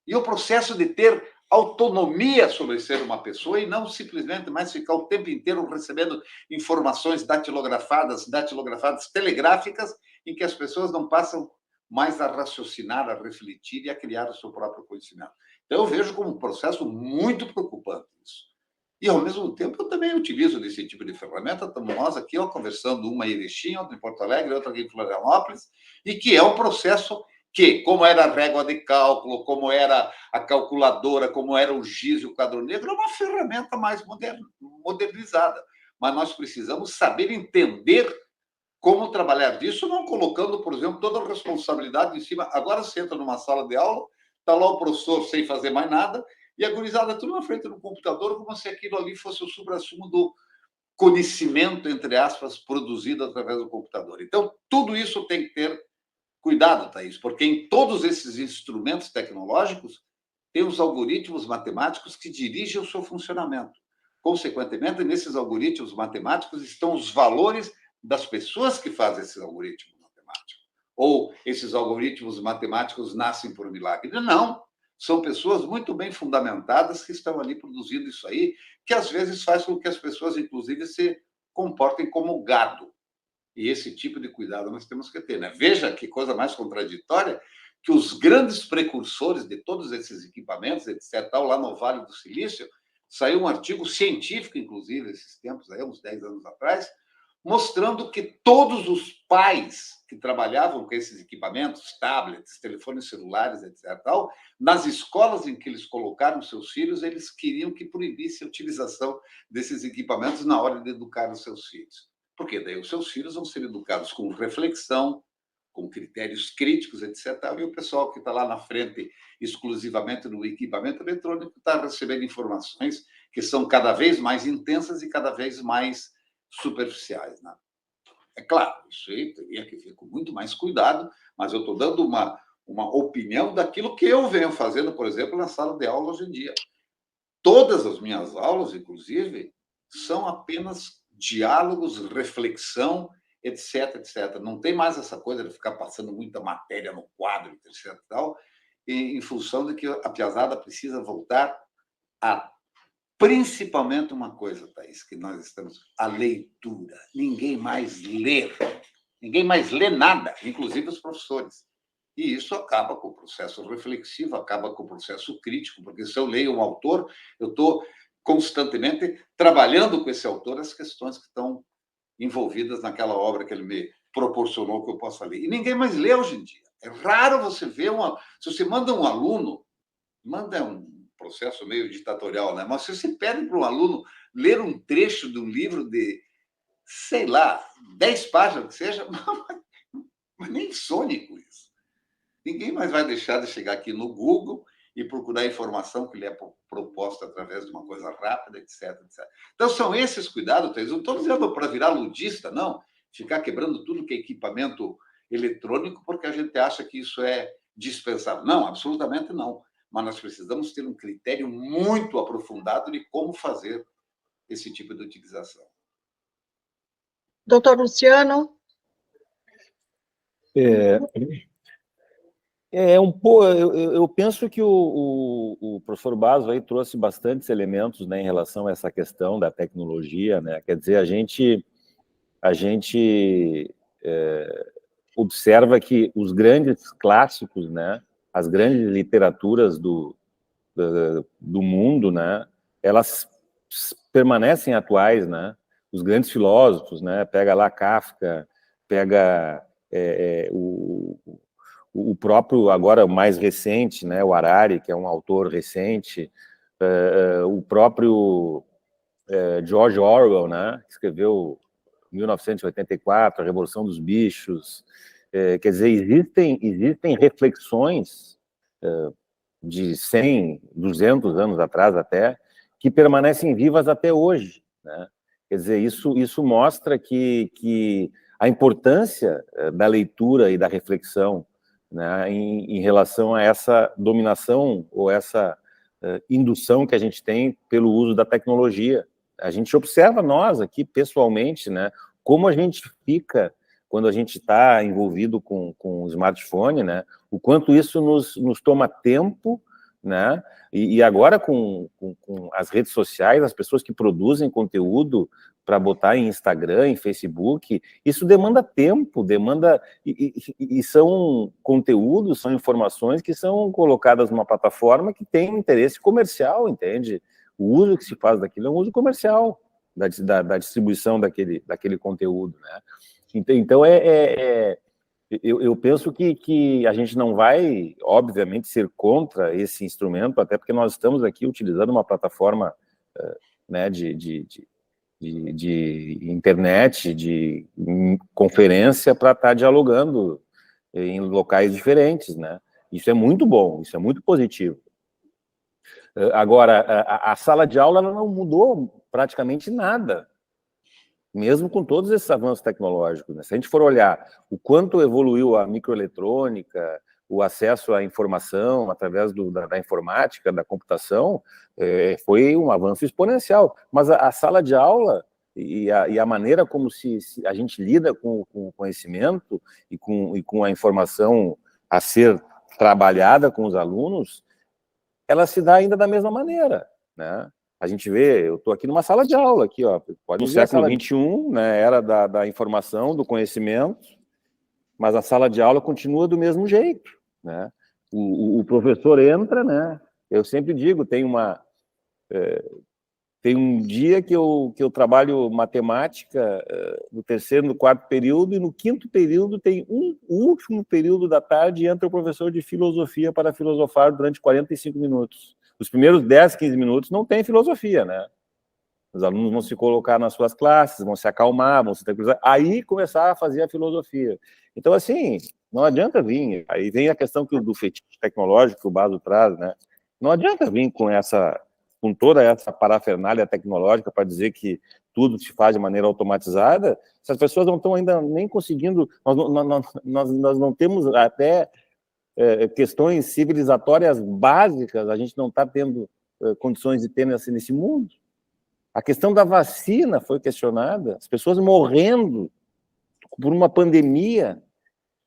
E o processo de ter autonomia sobre ser uma pessoa e não simplesmente mais ficar o tempo inteiro recebendo informações datilografadas telegráficas, em que as pessoas não passam mais a raciocinar, a refletir e a criar o seu próprio conhecimento. Então, eu vejo como um processo muito preocupante isso. E, ao mesmo tempo, eu também utilizo desse tipo de ferramenta. Estamos nós aqui, conversando, uma em Erechim, outra em Porto Alegre, outra aqui em Florianópolis, e que é um processo que, como era a régua de cálculo, como era a calculadora, como era o giz e o quadro negro, é uma ferramenta mais modernizada. Mas nós precisamos saber entender como trabalhar disso, não colocando, por exemplo, toda a responsabilidade em cima. Agora você entra numa sala de aula, está lá o professor sem fazer mais nada, e a gurizada tudo na frente do computador, como se aquilo ali fosse o suprassumo do conhecimento, entre aspas, produzido através do computador. Então, tudo isso tem que ter cuidado, Thaís, porque em todos esses instrumentos tecnológicos tem os algoritmos matemáticos que dirigem o seu funcionamento. Consequentemente, nesses algoritmos matemáticos estão os valores das pessoas que fazem esses algoritmos matemáticos. Ou esses algoritmos matemáticos nascem por milagre. Não. São pessoas muito bem fundamentadas que estão ali produzindo isso aí, que às vezes faz com que as pessoas, inclusive, se comportem como gado. E esse tipo de cuidado nós temos que ter, né? Veja que coisa mais contraditória, que os grandes precursores de todos esses equipamentos, etc., lá no Vale do Silício, saiu um artigo científico, inclusive, esses tempos aí, uns 10 anos atrás, mostrando que todos os pais que trabalhavam com esses equipamentos, tablets, telefones celulares, etc., tal, nas escolas em que eles colocaram seus filhos, eles queriam que proibisse a utilização desses equipamentos na hora de educar os seus filhos. Porque daí os seus filhos vão ser educados com reflexão, com critérios críticos, etc., e o pessoal que está lá na frente exclusivamente no equipamento eletrônico está recebendo informações que são cada vez mais intensas e cada vez mais superficiais, né? É claro, isso aí teria que ver com muito mais cuidado, mas eu estou dando uma opinião daquilo que eu venho fazendo, por exemplo, na sala de aula hoje em dia. Todas as minhas aulas, inclusive, são apenas diálogos, reflexão, etc, etc. Não tem mais essa coisa de ficar passando muita matéria no quadro, etc, tal, em função de que a piazada precisa voltar a principalmente uma coisa, Thaís, que nós estamos... A leitura. Ninguém mais lê. Ninguém mais lê nada, inclusive os professores. E isso acaba com o processo reflexivo, acaba com o processo crítico, porque se eu leio um autor, eu estou constantemente trabalhando com esse autor as questões que estão envolvidas naquela obra que ele me proporcionou que eu possa ler. E ninguém mais lê hoje em dia. É raro você ver Se você manda um aluno, manda um processo meio ditatorial, né? Mas se você pede para um aluno ler um trecho de um livro de, sei lá, 10 páginas que seja, mas nem sonhe com isso. Ninguém mais vai deixar de chegar aqui no Google e procurar a informação que lhe é proposta através de uma coisa rápida, etc, etc. Então, são esses cuidados, Thaís. Não estou dizendo para virar ludista, não. Ficar quebrando tudo que é equipamento eletrônico porque a gente acha que isso é dispensável. Não, absolutamente não. Mas nós precisamos ter um critério muito aprofundado de como fazer esse tipo de utilização. Doutor Luciano? Eu penso que o professor Basso aí trouxe bastantes elementos, né, em relação a essa questão da tecnologia, né? Quer dizer, a gente observa que os grandes clássicos, né, as grandes literaturas do mundo, né, elas permanecem atuais, né? Os grandes filósofos, né? Pega lá Kafka, pega o próprio, agora mais recente, né, o Harari, que é um autor recente, o próprio George Orwell, né, que escreveu 1984, A Revolução dos Bichos. Quer dizer, existem reflexões de 100, 200 anos atrás até, que permanecem vivas até hoje, né? Quer dizer, isso mostra que a importância da leitura e da reflexão, né, em relação a essa dominação ou essa indução que a gente tem pelo uso da tecnologia. A gente observa nós aqui, pessoalmente, né, como a gente fica quando a gente está envolvido com o smartphone, né, o quanto isso nos toma tempo, né, e agora com as redes sociais, as pessoas que produzem conteúdo para botar em Instagram, em Facebook, isso demanda tempo, e são conteúdos, são informações que são colocadas numa plataforma que tem um interesse comercial, entende? O uso que se faz daquilo é um uso comercial, da distribuição daquele conteúdo, né? Então, eu penso que a gente não vai, obviamente, ser contra esse instrumento, até porque nós estamos aqui utilizando uma plataforma, né, de internet, de conferência, para estar dialogando em locais diferentes, né? Isso é muito bom, isso é muito positivo. Agora, a sala de aula ela não mudou praticamente nada, mesmo com todos esses avanços tecnológicos, né? Se a gente for olhar o quanto evoluiu a microeletrônica, o acesso à informação através da informática, da computação, foi um avanço exponencial. Mas a sala de aula e a maneira como se a gente lida com o conhecimento e com a informação a ser trabalhada com os alunos ela se dá ainda da mesma maneira, né? A gente vê, eu estou aqui numa sala de aula, aqui, ó, no século XXI, né, era da informação, do conhecimento, mas a sala de aula continua do mesmo jeito, né? O professor entra, né? Eu sempre digo, tem um dia que eu trabalho matemática no terceiro, no quarto período, e no quinto período tem o último período da tarde, e entra o professor de filosofia para filosofar durante 45 minutos. Os primeiros 10, 15 minutos não tem filosofia, né? Os alunos vão se colocar nas suas classes, vão se acalmar, vão se tranquilizar, aí começar a fazer a filosofia. Então, assim, não adianta vir. Aí vem a questão do fetiche tecnológico que o Baso traz, né? Não adianta vir com toda essa parafernália tecnológica para dizer que tudo se faz de maneira automatizada, se as pessoas não estão ainda nem conseguindo, nós não temos até questões civilizatórias básicas, a gente não está tendo condições de ter nesse mundo. A questão da vacina foi questionada, as pessoas morrendo por uma pandemia,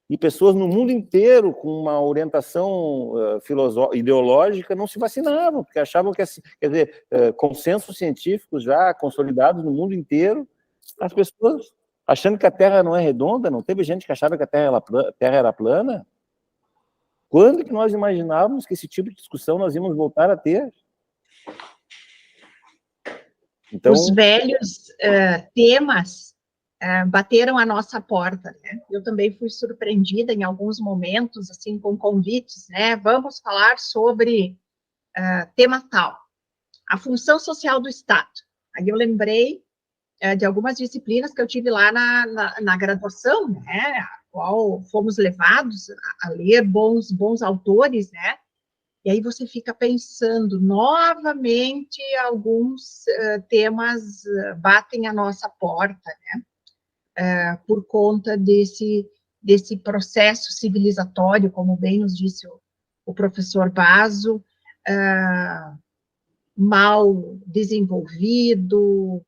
e pessoas no mundo inteiro com uma orientação ideológica não se vacinavam, porque achavam que, quer dizer, consensos científicos já consolidados no mundo inteiro, as pessoas achando que a Terra não é redonda, não teve gente que achava que a Terra era plana. Quando que nós imaginávamos que esse tipo de discussão nós íamos voltar a ter? Então, os velhos temas bateram a nossa porta, né? Eu também fui surpreendida em alguns momentos, assim, com convites, né? Vamos falar sobre tema tal, a função social do Estado. Aí eu lembrei de algumas disciplinas que eu tive lá na graduação, né? A qual fomos levados a ler bons autores, né? E aí você fica pensando, novamente, alguns temas batem a nossa porta, né? Por conta desse processo civilizatório, como bem nos disse o professor Baso, mal desenvolvido,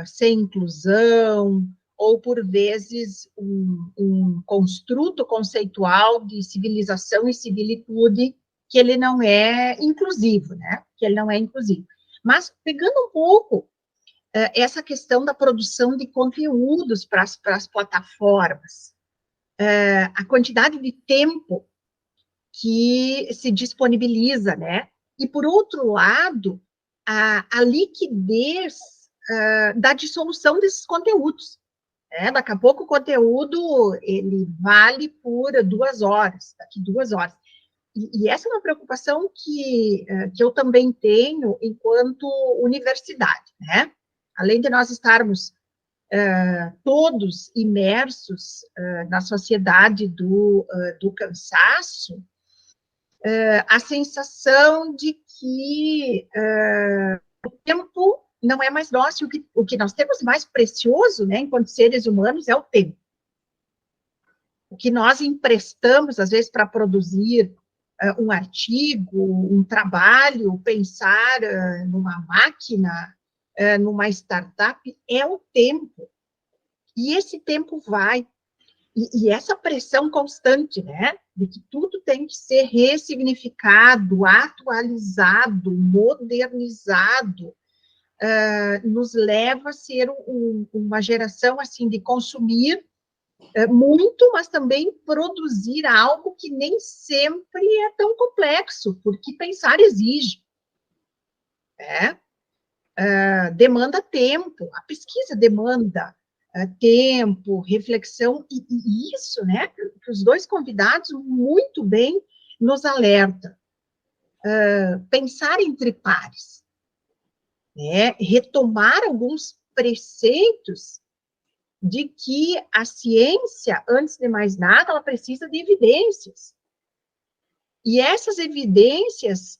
sem inclusão, ou, por vezes, um construto conceitual de civilização e civilitude que ele não é inclusivo, né? Que ele não é inclusivo. Mas, pegando um pouco essa questão da produção de conteúdos para as plataformas, a quantidade de tempo que se disponibiliza, né? E, por outro lado, a liquidez da dissolução desses conteúdos. Daqui a pouco o conteúdo, ele vale por 2 horas, daqui 2 horas. E essa é uma preocupação que eu também tenho enquanto universidade, né? Além de nós estarmos todos imersos na sociedade do cansaço, a sensação de que o tempo não é mais nosso, o que nós temos mais precioso, né, enquanto seres humanos, é o tempo. O que nós emprestamos, às vezes, para produzir um artigo, um trabalho, pensar numa máquina, numa startup, é o tempo. E esse tempo vai. E essa pressão constante, né, de que tudo tem que ser ressignificado, atualizado, modernizado, nos leva a ser uma geração, assim, de consumir muito, mas também produzir algo que nem sempre é tão complexo, porque pensar exige, né? Demanda tempo, a pesquisa demanda tempo, reflexão, e isso, né, que os 2 convidados muito bem nos alertam. Pensar entre pares, né, retomar alguns preceitos de que a ciência, antes de mais nada, ela precisa de evidências. E essas evidências,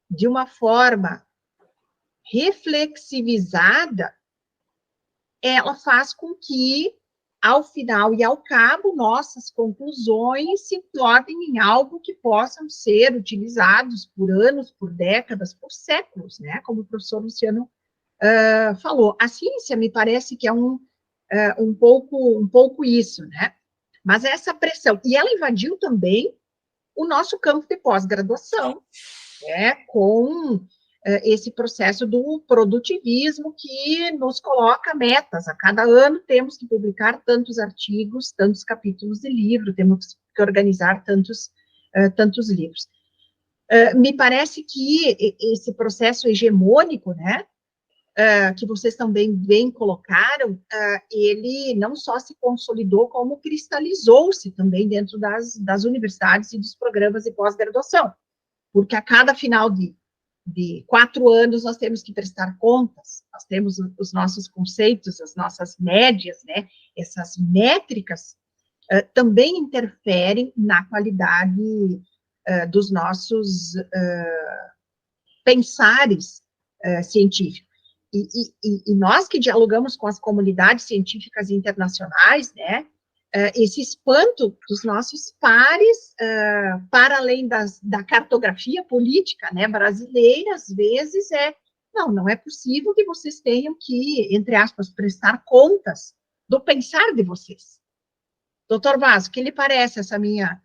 de uma forma reflexivizada, ela faz com que, ao final e ao cabo, nossas conclusões se tornem em algo que possam ser utilizados por anos, por décadas, por séculos, né? Como o professor Luciano falou. A ciência me parece que é um pouco isso, né? Mas essa pressão, e ela invadiu também o nosso campo de pós-graduação, né, com esse processo do produtivismo que nos coloca metas. A cada ano temos que publicar tantos artigos, tantos capítulos de livro, temos que organizar tantos livros. Me parece que esse processo hegemônico, né, que vocês também bem colocaram, ele não só se consolidou, como cristalizou-se também dentro das universidades e dos programas de pós-graduação, porque a cada final de 4 anos nós temos que prestar contas, nós temos os nossos conceitos, as nossas médias, né, essas métricas também interferem na qualidade dos nossos pensares científicos. E nós que dialogamos com as comunidades científicas internacionais, né, esse espanto dos nossos pares, para além da cartografia política, né, brasileira, às vezes não é possível que vocês tenham que, entre aspas, prestar contas do pensar de vocês. Doutor Vaz, o que lhe parece essa minha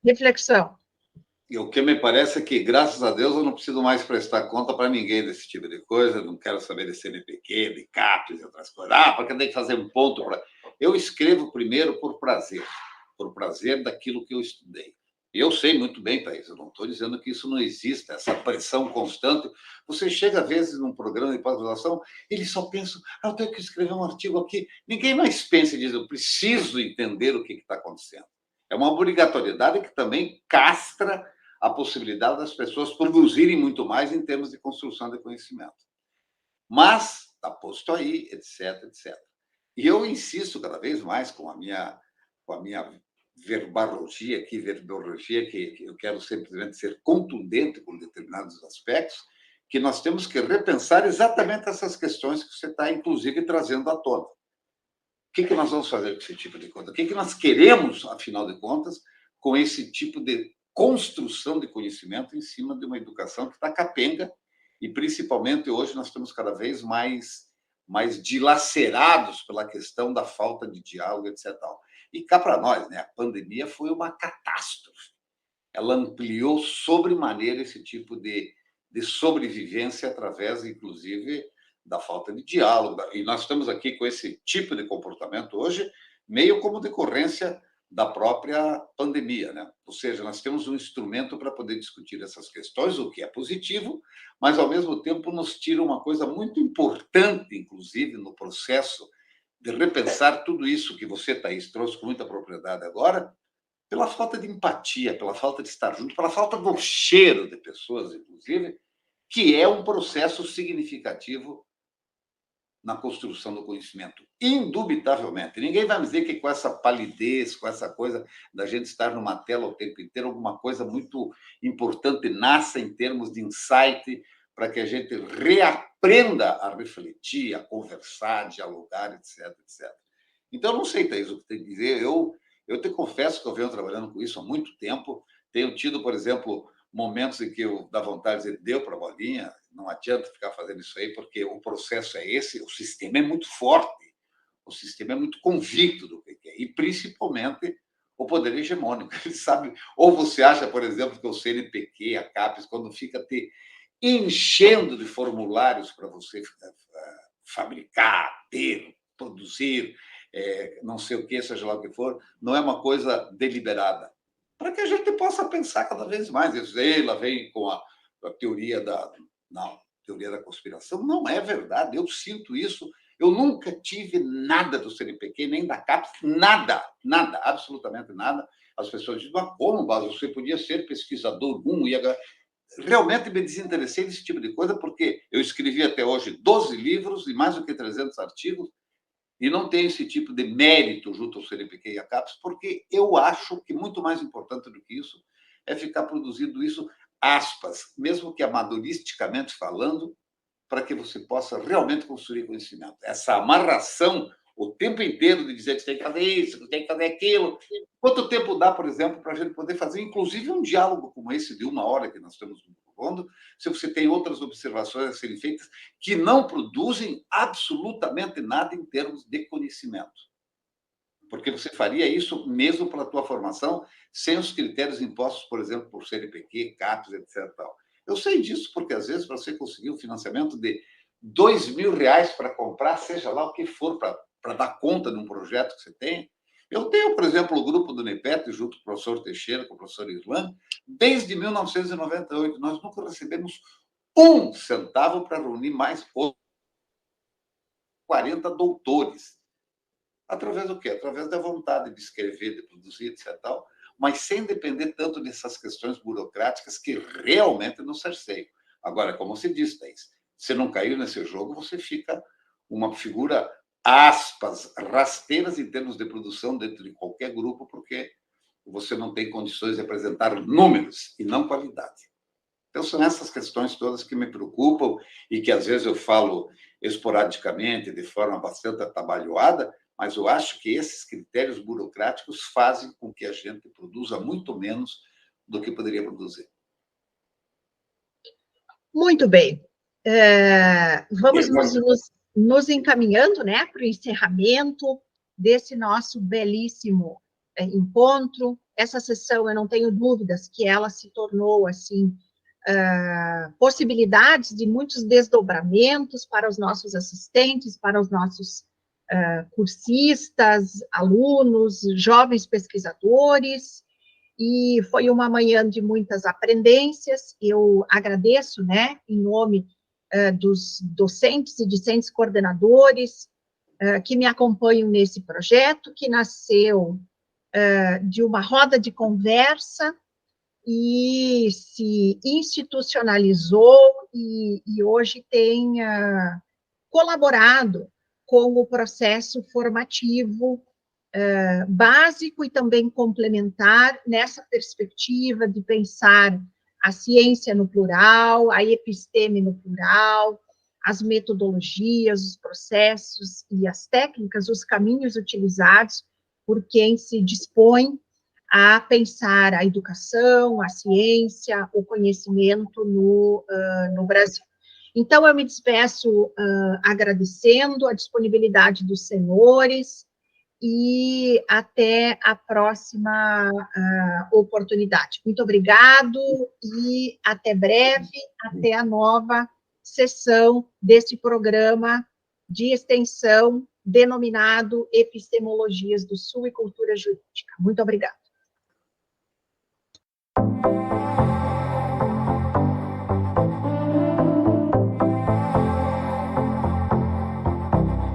reflexão? E o que me parece é que, graças a Deus, eu não preciso mais prestar conta para ninguém desse tipo de coisa, não quero saber de CNPq, de CAPES e outras coisas. Porque tem que fazer um ponto para... Eu escrevo primeiro por prazer daquilo que eu estudei. Eu sei muito bem, Thaís, eu não estou dizendo que isso não exista, essa pressão constante. Você chega, às vezes, num programa de pós-graduação, eles só pensam, eu tenho que escrever um artigo aqui. Ninguém mais pensa e diz, eu preciso entender o que está acontecendo. É uma obrigatoriedade que também castra a possibilidade das pessoas produzirem muito mais em termos de construção de conhecimento. Mas está posto aí, etc, etc. E eu insisto cada vez mais com a minha verbologia, que eu quero simplesmente ser contundente com determinados aspectos, que nós temos que repensar exatamente essas questões que você está, inclusive, trazendo à tona. O que nós vamos fazer com esse tipo de coisa? O que nós queremos, afinal de contas, com esse tipo de construção de conhecimento em cima de uma educação que está capenga e, principalmente, hoje nós estamos cada vez mais dilacerados pela questão da falta de diálogo, etc. E cá para nós, né, a pandemia foi uma catástrofe. Ela ampliou sobremaneira esse tipo de sobrevivência através, inclusive, da falta de diálogo. E nós estamos aqui com esse tipo de comportamento hoje, meio como decorrência da própria pandemia, né? Ou seja, nós temos um instrumento para poder discutir essas questões, o que é positivo, mas, ao mesmo tempo, nos tira uma coisa muito importante, inclusive, no processo de repensar tudo isso que você, Thaís, trouxe com muita propriedade agora, pela falta de empatia, pela falta de estar junto, pela falta do cheiro de pessoas, inclusive, que é um processo significativo na construção do conhecimento, indubitavelmente. Ninguém vai me dizer que com essa palidez, com essa coisa da gente estar numa tela o tempo inteiro, alguma coisa muito importante nasça em termos de insight para que a gente reaprenda a refletir, a conversar, a dialogar, etc, etc. Então, eu não sei, Thaís, o que tem que dizer. Eu te confesso que eu venho trabalhando com isso há muito tempo. Tenho tido, por exemplo, momentos em que eu dá vontade de dizer, deu para a bolinha, não adianta ficar fazendo isso aí, porque o processo é esse, o sistema é muito forte, o sistema é muito convicto do que é, e principalmente o poder hegemônico. Ele sabe, ou você acha, por exemplo, que o CNPq, a CAPES, quando fica te enchendo de formulários para você fabricar, ter, produzir, não sei o que, seja lá o que for, não é uma coisa deliberada, para que a gente possa pensar cada vez mais. Ela vem com a teoria da conspiração. Não é verdade, eu sinto isso. Eu nunca tive nada do CNPq, nem da CAPES, nada, absolutamente nada. As pessoas dizem, mas como, Bas, você podia ser pesquisador, realmente me desinteressei desse tipo de coisa, porque eu escrevi até hoje 12 livros e mais do que 300 artigos, e não tem esse tipo de mérito junto ao CNPq e à CAPES, porque eu acho que muito mais importante do que isso é ficar produzindo isso, aspas, mesmo que amadoristicamente falando, para que você possa realmente construir conhecimento. Essa amarração o tempo inteiro de dizer que você tem que fazer isso, que tem que fazer aquilo. Quanto tempo dá, por exemplo, para a gente poder fazer, inclusive, um diálogo como esse de 1 hora que nós estamos propondo, se você tem outras observações a serem feitas que não produzem absolutamente nada em termos de conhecimento? Porque você faria isso mesmo para a tua formação, sem os critérios impostos, por exemplo, por CNPq, CAPES, etc. Eu sei disso porque, às vezes, para você conseguir um financiamento de R$ 2.000 para comprar, seja lá o que for, para dar conta de um projeto que você tem. Eu tenho, por exemplo, o grupo do NEPET, junto com o professor Teixeira, com o professor Islã, desde 1998. Nós nunca recebemos um centavo para reunir mais 40 doutores. Através do quê? Através da vontade de escrever, de produzir, etc. Tal, mas sem depender tanto dessas questões burocráticas que realmente nos cerceiam. Agora, como você disse, Thaís, se não cair nesse jogo, você fica uma figura, aspas, rasteiras em termos de produção dentro de qualquer grupo, porque você não tem condições de apresentar números e não qualidade. Então, são essas questões todas que me preocupam e que, às vezes, eu falo esporadicamente, de forma bastante atabalhoada, mas eu acho que esses critérios burocráticos fazem com que a gente produza muito menos do que poderia produzir. Muito bem. Vamos nos encaminhando, né, para o encerramento desse nosso belíssimo encontro. Essa sessão, eu não tenho dúvidas que ela se tornou, assim, possibilidades de muitos desdobramentos para os nossos assistentes, para os nossos cursistas, alunos, jovens pesquisadores, e foi uma manhã de muitas aprendências. Eu agradeço, né, em nome dos docentes e discentes coordenadores que me acompanham nesse projeto, que nasceu de uma roda de conversa e se institucionalizou e hoje tem colaborado com o processo formativo básico e também complementar nessa perspectiva de pensar a ciência no plural, a episteme no plural, as metodologias, os processos e as técnicas, os caminhos utilizados por quem se dispõe a pensar a educação, a ciência, o conhecimento no Brasil. Então, eu me despeço agradecendo a disponibilidade dos senhores e até a próxima oportunidade. Muito obrigado e até breve, até a nova sessão deste programa de extensão denominado Epistemologias do Sul e Cultura Jurídica. Muito obrigada.